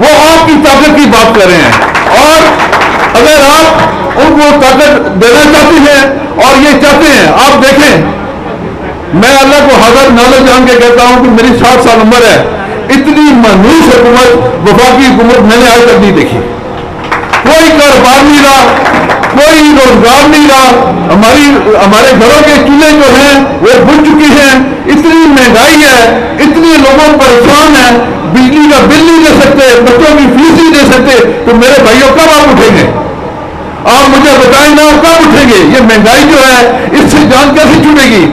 وہ آپ کی طاقت کی بات کر رہے ہیں، اور اگر آپ ان کو طاقت دینا چاہتے ہیں اور یہ چاہتے ہیں، آپ دیکھیں میں اللہ کو حاضر نالج جان کے کہتا ہوں کہ میری 60 سال عمر ہے، اتنی منحوس حکومت وفاقی حکومت میں نے آج تک نہیں دیکھی. کوئی کاروبار نہیں رہا، کوئی روزگار نہیں رہا، ہمارے گھروں کے چولہے جو ہیں وہ بن چکی ہیں، اتنی مہنگائی ہے، اتنے لوگوں پریشان ہیں، بجلی کا بل نہیں دے سکتے، بچوں کی فیس نہیں دے سکتے. تو میرے بھائیوں کب آپ اٹھیں گے؟ آپ مجھے بتائیں نا کب اٹھیں گے؟ یہ مہنگائی جو ہے اس سے جان کیسے چھوٹے گی؟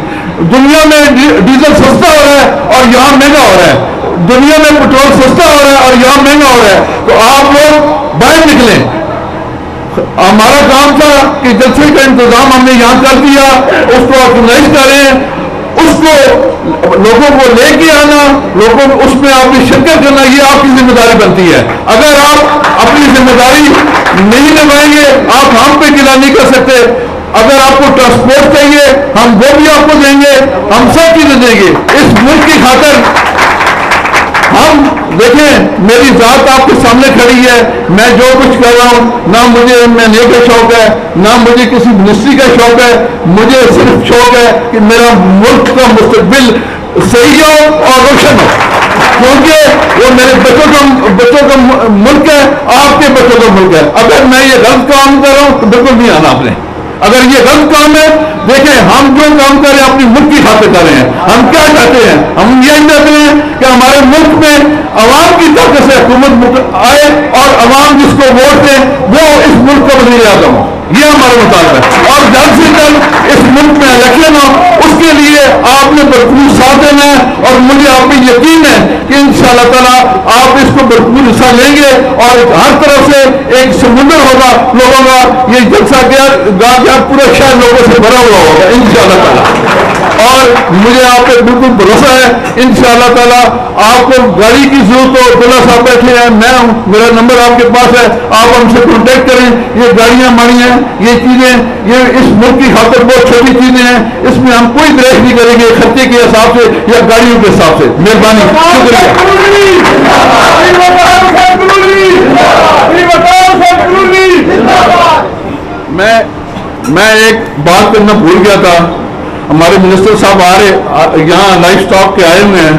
دنیا میں ڈیزل سستا ہو رہا ہے اور یہاں مہنگا ہو رہا ہے، دنیا میں پیٹرول سستا ہو رہا ہے اور یہاں مہنگا ہو رہا ہے. تو آپ لوگ باہر نکلیں. ہمارا کام تھا کہ جلسے کا انتظام ہم نے یہاں کر دیا، اس کو آرگنائز کریں، اس کو لوگوں کو لے کے آنا، لوگوں کو اس میں آپ کی شرکت کرنا، یہ آپ کی ذمہ داری بنتی ہے. اگر آپ اپنی ذمہ داری نہیں نبھائیں گے آپ ہم پہ گلا نہیں کر سکتے. اگر آپ کو ٹرانسپورٹ چاہیے ہم وہ بھی آپ کو دیں گے، ہم سب چیزیں دیں گے اس ملک کی خاطر. ہم دیکھیں میری ذات آپ کے سامنے کھڑی ہے، میں جو کچھ کر رہا ہوں نہ مجھے MNA کا شوق ہے نہ مجھے کسی منسٹری کا شوق ہے، مجھے صرف شوق ہے کہ میرا ملک کا مستقبل صحیح ہو اور روشن ہو، کیونکہ وہ میرے بچوں کا ملک ہے، آپ کے بچوں کا ملک ہے. اگر میں یہ غلط کام کر رہا ہوں تو بالکل نہیں آنا آپ نے. اگر یہ غلط کام ہے، دیکھیں ہم جو کام کر رہے ہیں اپنی ملک کی خاطر کر رہے ہیں. ہم کیا چاہتے ہیں؟ ہم یہ چاہتے ہیں کہ ہمارے ملک میں عوام کی طرف سے حکومت آئے اور عوام جس کو ووٹ دیں وہ اس ملک کا وزیر اعظم ہو. یہ ہمارا مطالبہ ہے، اور جلد سے جلد اس ملک میں الیکشن ہو. اس کے لیے آپ نے بھرپور ساتھ دینا ہے، اور مجھے آپ پہ یقین ہے کہ انشاءاللہ تعالیٰ آپ اس کو بھرپور حصہ لیں گے، اور ہر طرف سے ایک سمندر ہوگا لوگوں کا. یہ جلسہ گاہ پورا شہر لوگوں سے بھرا ہوا ہوگا انشاءاللہ تعالیٰ، اور مجھے آپ پہ بالکل بھروسہ ہے انشاءاللہ تعالیٰ. آپ کو گاڑی کی ضرورت ہو، عبداللہ صاحب بیٹھے ہیں، میں ہوں، میرا نمبر آپ کے پاس ہے، آپ ہم سے کانٹیکٹ کریں. یہ گاڑیاں ہماری ہیں، یہ چیزیں یہ اس ملک کی خاطر بہت چھوٹی چیزیں ہیں، اس میں ہم کوئی بریک نہیں کریں گے خرچے کے حساب سے یا گاڑیوں کے حساب سے. مہربانی، شکریہ. میں ایک بات کرنا بھول گیا تھا. ہمارے منسٹر صاحب آ رہے یہاں لائف اسٹاک کے آئے ہوئے ہیں.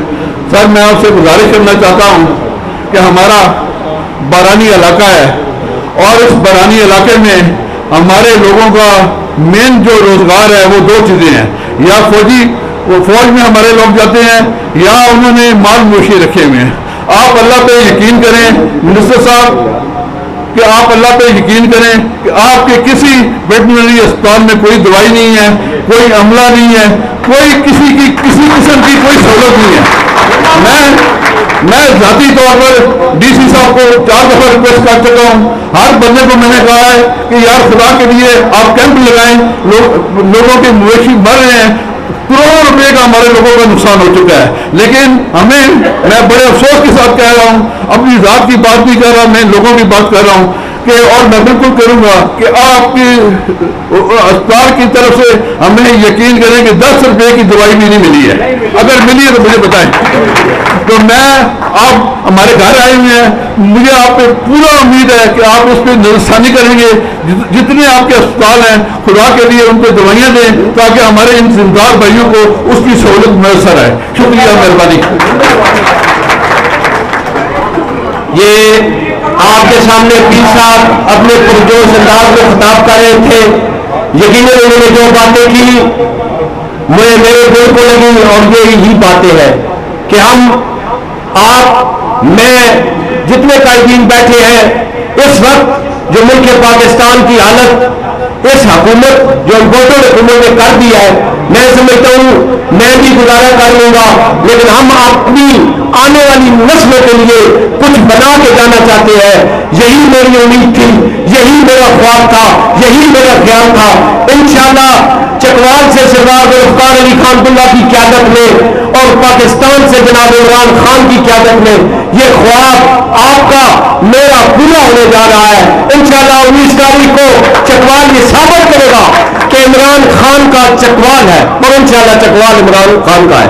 سر میں آپ سے گزارش کرنا چاہتا ہوں کہ ہمارا بارانی علاقہ ہے، اور اس بارانی علاقے میں ہمارے لوگوں کا مین جو روزگار ہے وہ 2 چیزیں ہیں، یا فوج میں ہمارے لوگ جاتے ہیں یا انہوں نے مال مویشی رکھے ہوئے ہیں. آپ اللہ پہ یقین کریں منسٹر صاحب کہ آپ اللہ پہ یقین کریں کہ آپ کے کسی ویٹرنری اسپتال میں کوئی دوائی نہیں ہے، کوئی عملہ نہیں ہے، کوئی کسی قسم کی کوئی سہولت نہیں ہے. میں ذاتی طور پر ڈی سی صاحب کو 4 دفعہ ریکویسٹ کر چکا ہوں. ہر بندے کو میں نے کہا ہے کہ یار خدا کے لیے آپ کیمپ لگائیں، لوگوں کے مویشی مر رہے ہیں، کروڑوں روپے کا ہمارے لوگوں کا نقصان ہو چکا ہے. لیکن میں بڑے افسوس کے ساتھ کہہ رہا ہوں، اپنی ذات کی بات نہیں کر رہا، میں لوگوں کی بات کر رہا ہوں کہ، اور میں بالکل کروں گا کہ آپ کی اسپتال کی طرف سے ہمیں یقین کریں کہ 10 روپے کی دوائی بھی نہیں ملی ہے. اگر ملی ہے تو مجھے بتائیں. تو آپ ہمارے گھر آئے ہوئے ہیں، مجھے آپ پہ پورا امید ہے کہ آپ اس پہ نظرثانی کریں گے. جتنے آپ کے اسپتال ہیں خدا کے لیے ان پہ دوائیاں دیں تاکہ ہمارے ان زندار بھائیوں کو اس کی سہولت میسر آئے. شکریہ، مہربانی. یہ آپ کے سامنے پیر صاحب اپنے پرجوش انداز میں خطاب کر رہے تھے. یقیناً انہوں نے جو باتیں کی مجھے میرے دل کو لگی، اور یہی باتیں ہیں کہ آپ میں جتنے قائدین بیٹھے ہیں اس وقت جو ملک پاکستان کی حالت اس حکومت جو ووٹوں حکومت نے کر دیا ہے، میں سمجھتا ہوں میں بھی گزارا کر لوں گا، لیکن ہم اپنی آنے والی نسلوں کے لیے کچھ بنا کے جانا چاہتے ہیں. یہی میری امید تھی، یہی میرا خواب تھا، یہی میرا خیال تھا. انشاءاللہ چکوال سے سردار ذوالفقار علی خان بلّہ کی قیادت میں اور پاکستان سے جناب عمران خان کی قیادت میں یہ خواب آپ کا میرا پورا ہونے جا رہا ہے. انشاءاللہ 19 تاریخ کو چکوال یہ ثابت کرے گا کہ عمران خان کا چکوال ہے، اور انشاءاللہ چکوال عمران خان کا ہے.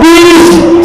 20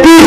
30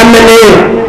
MLA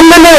MLA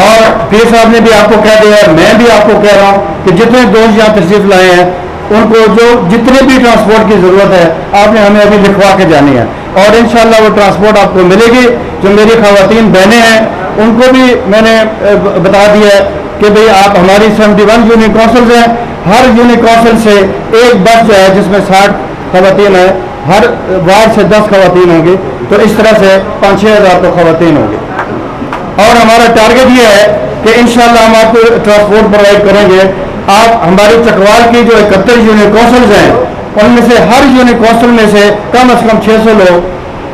اور پیر صاحب نے بھی آپ کو کہہ دیا ہے, میں بھی آپ کو کہہ رہا ہوں کہ جتنے دوست یہاں تشریف لائے ہیں ان کو جو جتنے بھی ٹرانسپورٹ کی ضرورت ہے آپ نے ہمیں ابھی لکھوا کے جانی ہے, اور انشاءاللہ وہ ٹرانسپورٹ آپ کو ملے گی. جو میری خواتین بہنیں ہیں ان کو بھی میں نے بتا دیا ہے کہ بھئی آپ ہماری 71 یونین کونسلز ہیں, ہر یونین کونسل سے ایک بس جو ہے جس میں 60 خواتین ہیں, ہر وارڈ سے 10 خواتین ہوں گی, تو اس طرح سے 5-6 ہزار تو خواتین ہوں گی. اور ہمارا ٹارگٹ یہ ہے کہ انشاءاللہ ہم آپ کو ٹرانسپورٹ پرووائڈ کریں گے. آپ ہماری چکوال کی جو 71 یونین کونسلز ہیں ان میں سے ہر یونین کونسل میں سے کم از کم 600 لوگ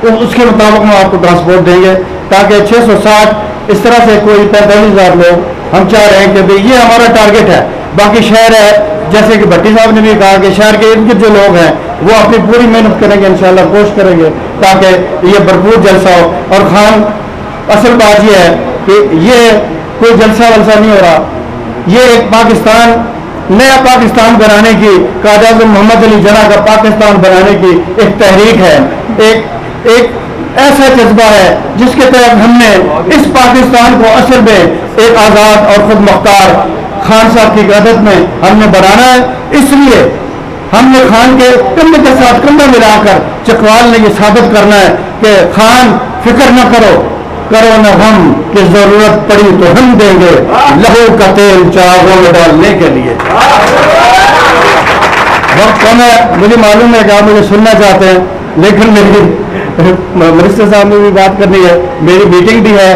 اس کے مطابق ہم آپ کو ٹرانسپورٹ دیں گے, تاکہ 660 اس طرح سے کوئی 45,000 لوگ ہم چاہ رہے ہیں کہ بھئی یہ ہمارا ٹارگٹ ہے. باقی شہر ہے جیسے کہ بھٹی صاحب نے بھی کہا کہ شہر کے ارد گرد جو لوگ ہیں وہ اپنی پوری محنت کریں گے, انشاءاللہ کوشش کریں گے تاکہ یہ بھرپور جلسہ ہو. اور خان اصل بات یہ ہے کہ یہ کوئی جلسہ ولسہ نہیں ہو رہا, یہ ایک پاکستان, نیا پاکستان بنانے کی, قائد اعظم محمد علی جناح کا پاکستان بنانے کی ایک تحریک ہے, ایک ایسا جذبہ ہے جس کے تحت ہم نے اس پاکستان کو اصل میں ایک آزاد اور خود مختار خان صاحب کی قیادت میں ہم نے بنانا ہے. اس لیے ہم نے خان کے کندھے کے ساتھ کندھا ملا کر چکوال نے یہ ثابت کرنا ہے کہ خان فکر نہ کرو نہ غم کہ ضرورت پڑی تو ہم دیں گے لہو کا تیل چاغوں میں ڈالنے کے لیے. وقت کم ہے, مجھے معلوم ہے کہ آپ مجھے سننا چاہتے ہیں, لیکن میری منسٹر صاحب نے بھی بات کرنی ہے, میری میٹنگ بھی ہے,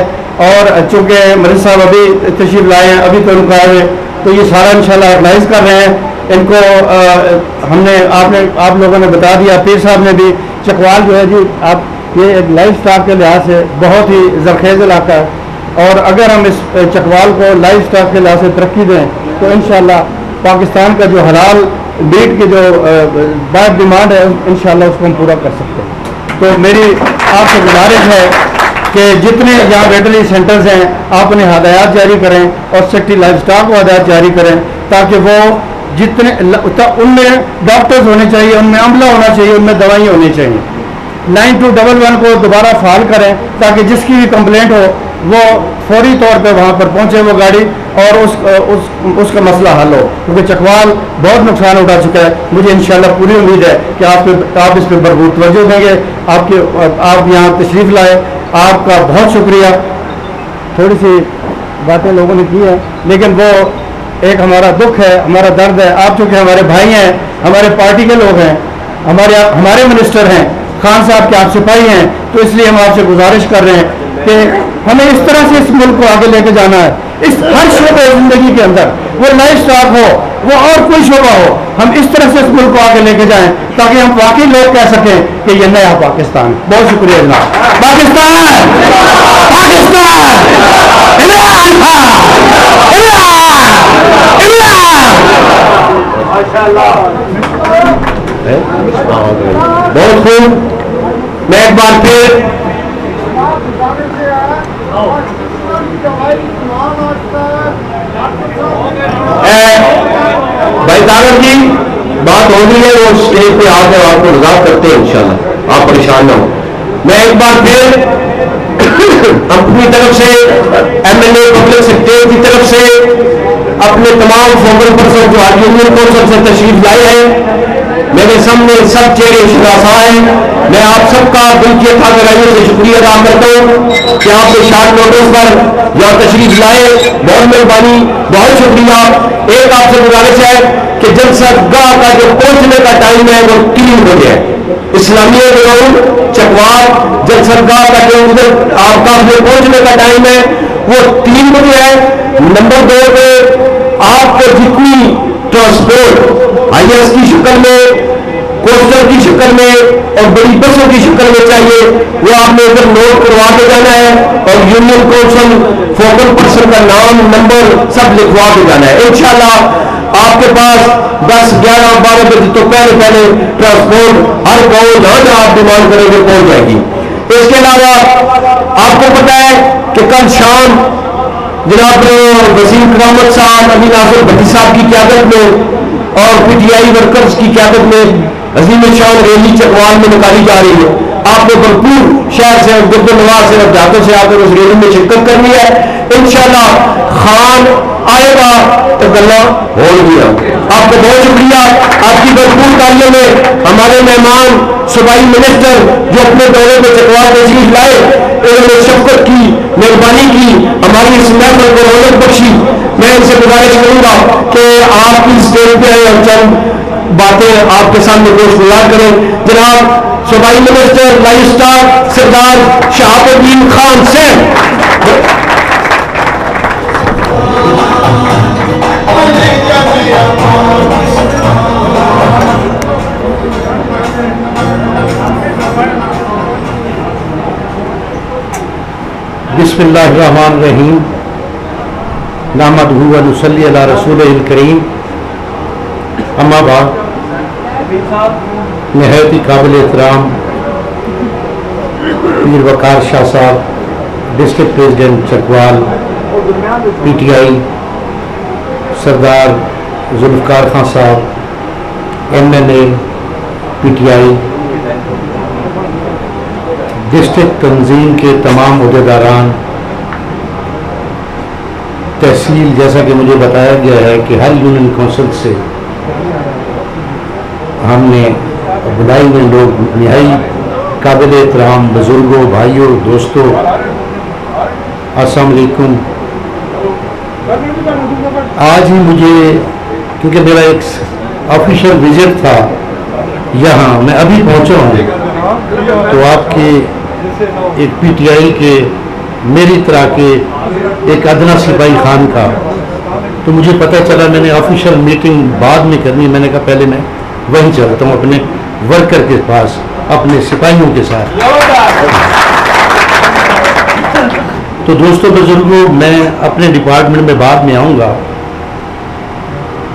اور چونکہ منسٹر صاحب ابھی تشریف لائے ہیں, ابھی تو ان کو آئے, تو یہ سارا انشاءاللہ آرگنائز کر رہے ہیں. ان کو ہم نے آپ لوگوں نے بتا دیا, پیر صاحب نے بھی. چکوال جو ہے جی آپ یہ ایک لائف سٹاک کے لحاظ سے بہت ہی زرخیز علاقہ ہے, اور اگر ہم اس چکوال کو لائف سٹاک کے لحاظ سے ترقی دیں تو انشاءاللہ پاکستان کا جو حلال میٹ کی جو بات ڈیمانڈ ہے انشاءاللہ اس کو ہم پورا کر سکتے ہیں. تو میری آپ سے گزارش ہے کہ جتنے یہاں ویٹرنری سینٹرز ہیں آپ انہیں ہدایات جاری کریں, اور سیکٹری لائف سٹاک کو ہدایات جاری کریں, تاکہ وہ جتنے ان میں ڈاکٹرز ہونے چاہیے, ان میں عملہ ہونا چاہیے, ان میں دوائیں ہونی چاہیے. 9211 کو دوبارہ فعال کریں تاکہ جس کی بھی کمپلینٹ ہو وہ فوری طور پہ وہاں پر پہنچے وہ گاڑی, اور اس کا مسئلہ حل ہو, کیونکہ چکوال بہت نقصان اٹھا چکا ہے. مجھے انشاءاللہ پوری امید ہے کہ آپ اس پہ بھرپور توجہ دیں گے. آپ یہاں تشریف لائے, آپ کا بہت شکریہ. تھوڑی سی باتیں لوگوں نے کی ہیں, لیکن وہ ایک ہمارا دکھ ہے, ہمارا درد ہے. آپ چونکہ ہمارے بھائی ہیں, ہمارے پارٹی کے لوگ ہیں, ہمارے منسٹر ہیں, خان صاحب کے آپ سپاہی ہیں, تو اس لیے ہم آپ سے گزارش کر رہے ہیں کہ ہمیں اس طرح سے اس ملک کو آگے لے کے جانا ہے. اس ہر شعبے زندگی کے اندر, وہ لائف سٹاک ہو, وہ اور کوئی شعبہ ہو, ہم اس طرح سے اس ملک کو آگے لے کے جائیں تاکہ ہم واقعی لوگ کہہ سکیں کہ یہ نیا پاکستان. بہت شکریہ جناب. پاکستان بہت خوب. میں ایک بار پھر بھائی طاہر جی بات ہو رہی ہے, وہ اسٹیج پہ آ کر آپ کو وضاحت کرتے ہیں انشاءاللہ, آپ پریشان نہ ہو. میں ایک بار پھر اپنی طرف سے MLA پبلک سیکرٹری کی طرف سے اپنے تمام فوکل پرسن جو آج یونین کونسل سے تشریف لائے ہیں, میرے سامنے سب چہرے شناسا ہیں, میں آپ سب کا دل کی تھا گہرائیوں سے شکریہ ادا کرتا ہوں کہ آپ نے شارٹ نوٹس پر یہاں تشریف لائے. بہت مہربانی, بہت شکریہ. ایک آپ سے گزارش ہے کہ جلسہ گاہ کا جو پہنچنے کا ٹائم ہے وہ 3 بجے ہے. اسلامیہ گراؤنڈ چکوال جلسہ گاہ کا جو ادھر آپ کا پہنچنے کا ٹائم ہے وہ 3 بجے ہے. نمبر 2 پہ آپ کو جتنی ٹرانسپورٹ IS کی شکل میں, کوسٹر کی شکل میں اور بڑی بسوں کی شکل میں چاہیے وہ آپ نے ادھر نوٹ کروا کے جانا ہے, اور یونین کونسل فوکل پرسن کا نام نمبر سب لکھوا کے جانا ہے. انشاءاللہ آپ کے پاس 10, 11, 12 بجے تو پہلے ٹرانسپورٹ ہر گاؤں جہاں آپ ڈیمانڈ کریں گے پہنچ جائے گی. اس کے علاوہ آپ کو پتا ہے کہ کل شام جناب وزیر کرامت صاحب علی ناصر بھٹی صاحب کی قیادت میں اور PTI ورکرز کی قیادت میں عظیم شان ریلی چکوال میں نکالی جا رہی ہے. آپ نے بھرپور شہر سے گرد نواز سے اور جاتوں سے آ کر اس ریلی میں شرکت کرنی ہے. انشاءاللہ خان آئے گا تو گلا ہو گیا. آپ کا بہت شکریہ, آپ کی بھرپور تعلیم میں. ہمارے مہمان صوبائی منسٹر جو اپنے دورے میں چکوال تشریف لائے, انہوں نے شفقت کی, مہربانی کی, ہماری اس محفل کو رونق بخشی. میں ان سے گزارش کروں گا کہ آپ کی اسٹیج پہ آئے اور چند باتیں آپ کے سامنے پیش گزار کریں. جناب صوبائی منسٹر لائف اسٹار سردار شہاب الدین خان صاحب. بسم اللہ الرحمن الرحیم. نحمدہ و نصلی علی رسولہ الکریم. اما بعد, نہایت ہی قابل احترام پیر Waqar Shah sahib, district president Chakwal P T I, Sardar Zulfiqar Khan sahib M N A P T I, district تنظیم کے تمام عہدیداران, تحصیل, جیسا کہ مجھے بتایا گیا ہے کہ ہر یونین کونسل سے ہم نے بلائی میں لوگ نہایت قابل احترام بزرگوں, بھائیوں, دوستوں, السلام علیکم. آج ہی مجھے, کیونکہ میرا ایک آفیشیل وزٹ تھا یہاں, میں ابھی پہنچا ہوں, تو آپ کے ایک پی ٹی آئی کے, میری طرح کے ایک ادنا سپاہی خان کا, تو مجھے پتہ چلا میں نے آفیشیل میٹنگ بعد میں کرنی. میں نے کہا پہلے میں وہیں چلتا ہوں اپنے ورکر کے پاس, اپنے سپاہیوں کے ساتھ. تو دوستوں بزرگوں, میں اپنے ڈپارٹمنٹ میں بعد میں آؤں گا.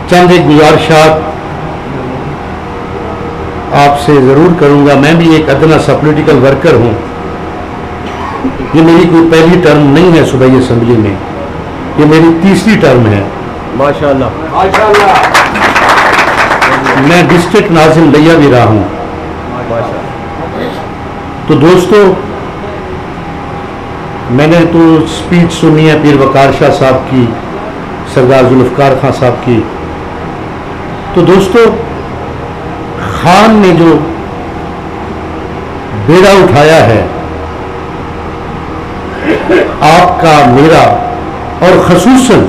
چند ایک گزارشات آپ سے ضرور کروں گا. میں بھی ایک ادنا سا پولیٹیکل ورکر ہوں. یہ میری کوئی پہلی ٹرم نہیں ہے صوبائی اسمبلی میں, یہ میری تیسری ٹرم ہے. ماشاءاللہ. میں ڈسٹرکٹ ناظم لیا بھی رہا ہوں. تو دوستو, میں نے تو سپیچ سنی ہے پیر وقار شاہ صاحب کی, سردار ذوالفقار خان صاحب کی. تو دوستو, خان نے جو بیڑا اٹھایا ہے آپ کا, میرا, اور خصوصاً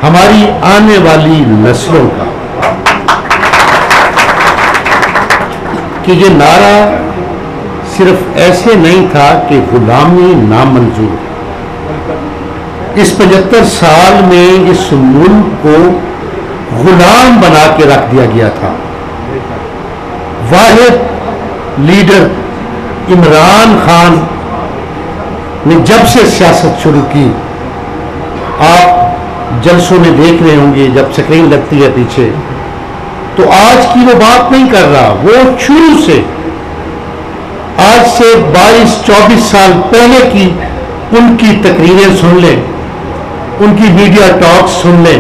ہماری آنے والی نسلوں کا, کہ یہ نعرہ صرف ایسے نہیں تھا کہ غلامی نامنظور. اس 75 سال میں اس ملک کو غلام بنا کے رکھ دیا گیا تھا. واحد لیڈر عمران خان نے جب سے سیاست شروع کی, آپ جلسوں میں دیکھ رہے ہوں گے جب سکرین لگتی ہے پیچھے, تو آج کی وہ بات نہیں کر رہا. وہ شروع سے, آج سے 22-24 سال پہلے کی ان کی تقریریں سن لیں, ان کی میڈیا ٹاکس سن لیں,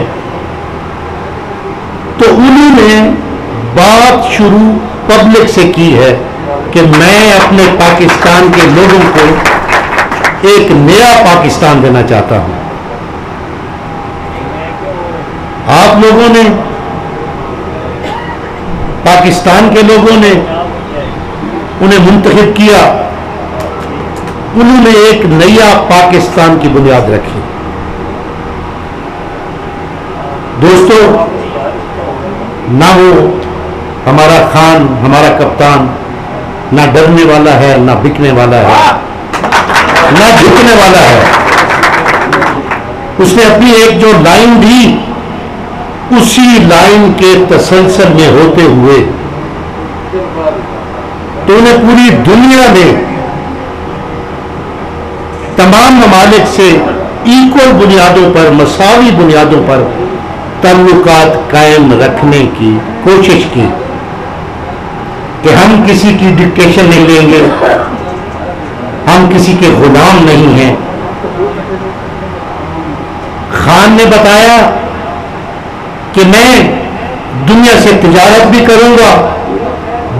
تو انہوں نے بات شروع پبلک سے کی ہے کہ میں اپنے پاکستان کے لوگوں کو ایک نیا پاکستان دینا چاہتا ہوں. آپ لوگوں نے, پاکستان کے لوگوں نے انہیں منتخب کیا, انہوں نے ایک نیا پاکستان کی بنیاد رکھی. دوستو, نہ وہ ہمارا خان, ہمارا کپتان, نہ ڈرنے والا ہے, نہ بکنے والا ہے, نہ جھکنے والا ہے. اس نے اپنی ایک جو لائن دی, اسی لائن کے تسلسل میں ہوتے ہوئے تو انہیں پوری دنیا میں تمام ممالک سے ایکول بنیادوں پر, مساوی بنیادوں پر تعلقات قائم رکھنے کی کوشش کی کہ ہم کسی کی ڈکٹیشن نہیں لیں گے, ہم کسی کے غلام نہیں ہیں. خان نے بتایا کہ میں دنیا سے تجارت بھی کروں گا,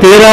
13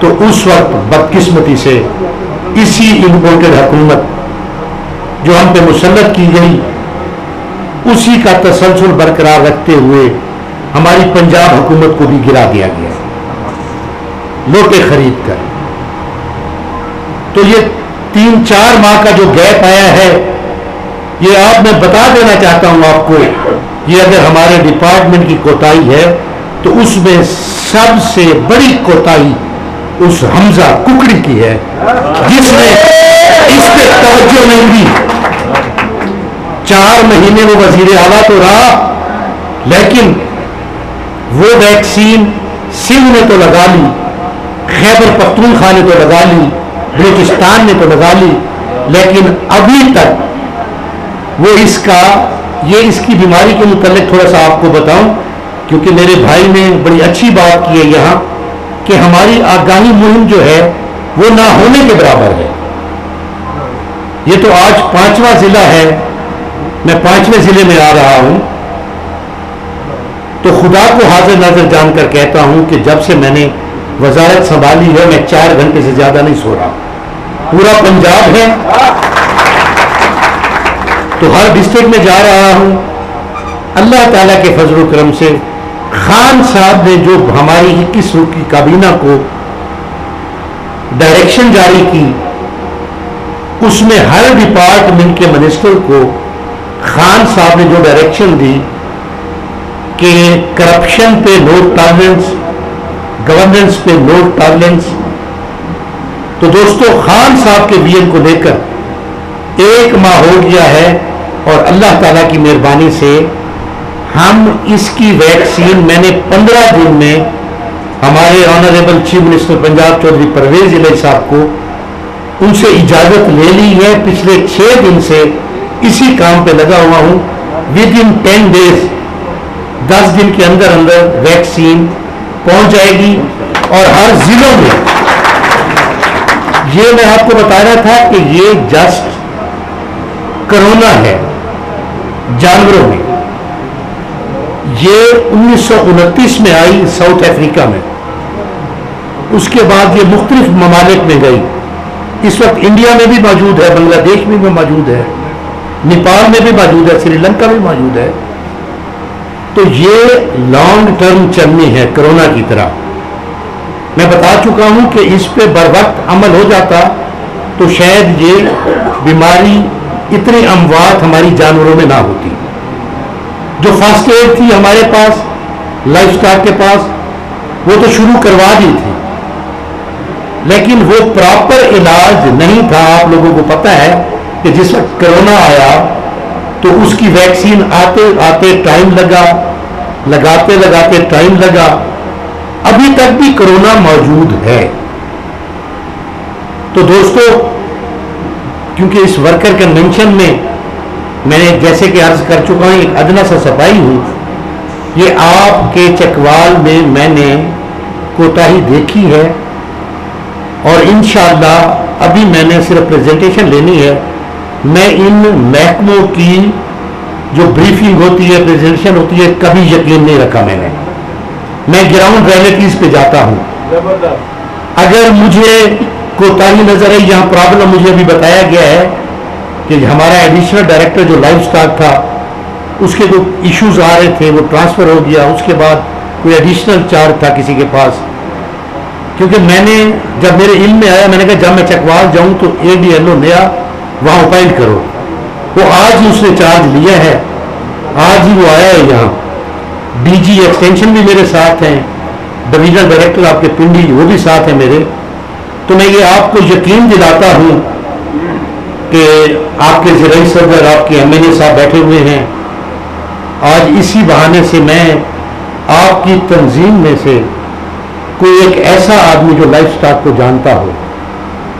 تو اس وقت بدقسمتی سے اسی امپورٹڈ حکومت جو ہم پہ مسلط کی گئی اسی کا تسلسل برقرار رکھتے ہوئے ہماری پنجاب حکومت کو بھی گرا دیا گیا لوٹے خرید کر. تو یہ 3-4 ماہ کا جو گیپ آیا ہے یہ آپ میں بتا دینا چاہتا ہوں آپ کو, یہ اگر ہمارے ڈپارٹمنٹ کی کوتاہی ہے تو اس میں سب سے بڑی کوتاہی اس حمزہ ککڑی کی ہے جس نے اس پہ توجہ نہیں دی. 4 مہینے وہ وزیر اعلیٰ تو رہا لیکن وہ ویکسین سندھ نے تو لگا لی, خیبر پختونخوا نے تو لگا لی, بلوچستان نے تو لگا لی, لیکن ابھی تک وہ اس کی بیماری کے متعلق تھوڑا سا آپ کو بتاؤں کیونکہ میرے بھائی نے بڑی اچھی بات کی ہے یہاں کہ ہماری آگاہی مہم جو ہے وہ نہ ہونے کے برابر ہے. یہ تو آج 5واں ضلع ہے, میں 5ویں ضلع میں آ رہا ہوں, تو خدا کو حاضر ناظر جان کر کہتا ہوں کہ جب سے میں نے وزارت سنبھالی ہے میں 4 گھنٹے سے زیادہ نہیں سو رہا. پورا پنجاب ہے تو ہر ڈسٹرکٹ میں جا رہا ہوں. اللہ تعالیٰ کے فضل و کرم سے خان صاحب نے جو ہماری 21 کی کابینہ کو ڈائریکشن جاری کی اس میں ہر ڈپارٹمنٹ کے منسٹر کو خان صاحب نے جو ڈائریکشن دی کہ کرپشن پہ نو ٹالرنس, گورننس پہ نو ٹالرنس. تو دوستو خان صاحب کے ویژن کو لے کر 1 ماہ ہو گیا ہے اور اللہ تعالیٰ کی مہربانی سے ہم اس کی ویکسین میں نے 15 دن میں ہمارے honourable chief minister Punjab Chaudhry Pervaiz Elahi sahib کو ان سے اجازت لے لی ہے. پچھلے 6 دن سے اسی کام پہ لگا ہوا ہوں. ود ان 10 days 10 دن کے اندر ویکسین پہنچ جائے گی اور ہر ضلعوں میں. یہ میں آپ کو بتا رہا تھا کہ یہ جسٹ کرونا ہے جانوروں میں. یہ 1929 میں آئی ساؤتھ افریقہ میں, اس کے بعد یہ مختلف ممالک میں گئی. اس وقت انڈیا میں بھی موجود ہے, بنگلہ دیش میں بھی موجود ہے, نیپال میں بھی موجود ہے, سری لنکا میں موجود ہے. تو یہ لانگ ٹرم چلنی ہے کرونا کی طرح. میں بتا چکا ہوں کہ اس پہ بر وقت عمل ہو جاتا تو شاید یہ بیماری اتنی اموات ہماری جانوروں میں نہ ہوتی. جو فرسٹ ایڈ تھی ہمارے پاس لائف اسٹاک کے پاس وہ تو شروع کروا دی تھی لیکن وہ پراپر علاج نہیں تھا. آپ لوگوں کو پتہ ہے کہ جس وقت کرونا آیا تو اس کی ویکسین آتے آتے ٹائم لگا, لگاتے لگاتے ٹائم لگا. ابھی تک بھی کرونا موجود ہے. تو دوستو کیونکہ اس ورکر کنونشن میں میں نے جیسے کہ عرض کر چکا ہوں ایک ادنا سا صفائی ہوں, یہ آپ کے چکوال میں نے کوتاہی دیکھی ہے اور انشاءاللہ ابھی میں نے صرف پریزنٹیشن لینی ہے. میں ان محکموں کی جو بریفنگ ہوتی ہے پریزنٹیشن ہوتی ہے کبھی یقین نہیں رکھا میں گراؤنڈ ریئلٹیز پہ جاتا ہوں. اگر مجھے کوتاہی نظر آئی, یہاں پرابلم مجھے ابھی بتایا گیا ہے کہ ہمارا ایڈیشنل ڈائریکٹر جو لائف اسٹاک تھا اس کے جو ایشوز آ رہے تھے وہ ٹرانسفر ہو گیا. اس کے بعد کوئی ایڈیشنل چارج تھا کسی کے پاس, کیونکہ میں نے جب میرے علم میں آیا میں نے کہا جب میں چکوال جاؤں تو ADLO نیا وہاں اپائنٹ کرو. وہ آج ہی اس نے چارج لیا ہے, آج ہی وہ آیا ہے یہاں. DG ایکسٹینشن بھی میرے ساتھ ہیں, ڈویژنل ڈائریکٹر آپ کے پنڈی وہ بھی ساتھ ہیں میرے. تو میں یہ آپ کو یقین دلاتا ہوں کہ آپ کے زرعی صدر آپ کے MLA صاحب بیٹھے ہوئے ہیں. آج اسی بہانے سے میں آپ کی تنظیم میں سے کوئی ایک ایسا آدمی جو لائف اسٹاک کو جانتا ہو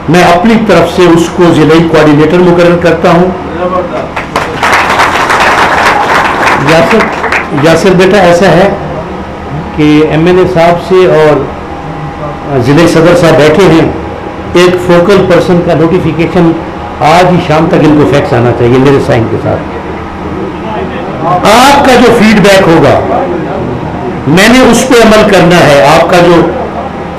میں اپنی طرف سے اس کو ضلعی کوآرڈینیٹر مقرر کرتا ہوں. یاسر بیٹا ایسا ہے کہ MLA صاحب سے اور ضلع صدر صاحب بیٹھے ہیں, ایک فوکل پرسن کا نوٹیفیکیشن آج ہی شام تک ان کو فیکس آنا چاہیے میرے سائن کے ساتھ. آپ کا جو فیڈ بیک ہوگا میں نے اس پہ عمل کرنا ہے. آپ کا جو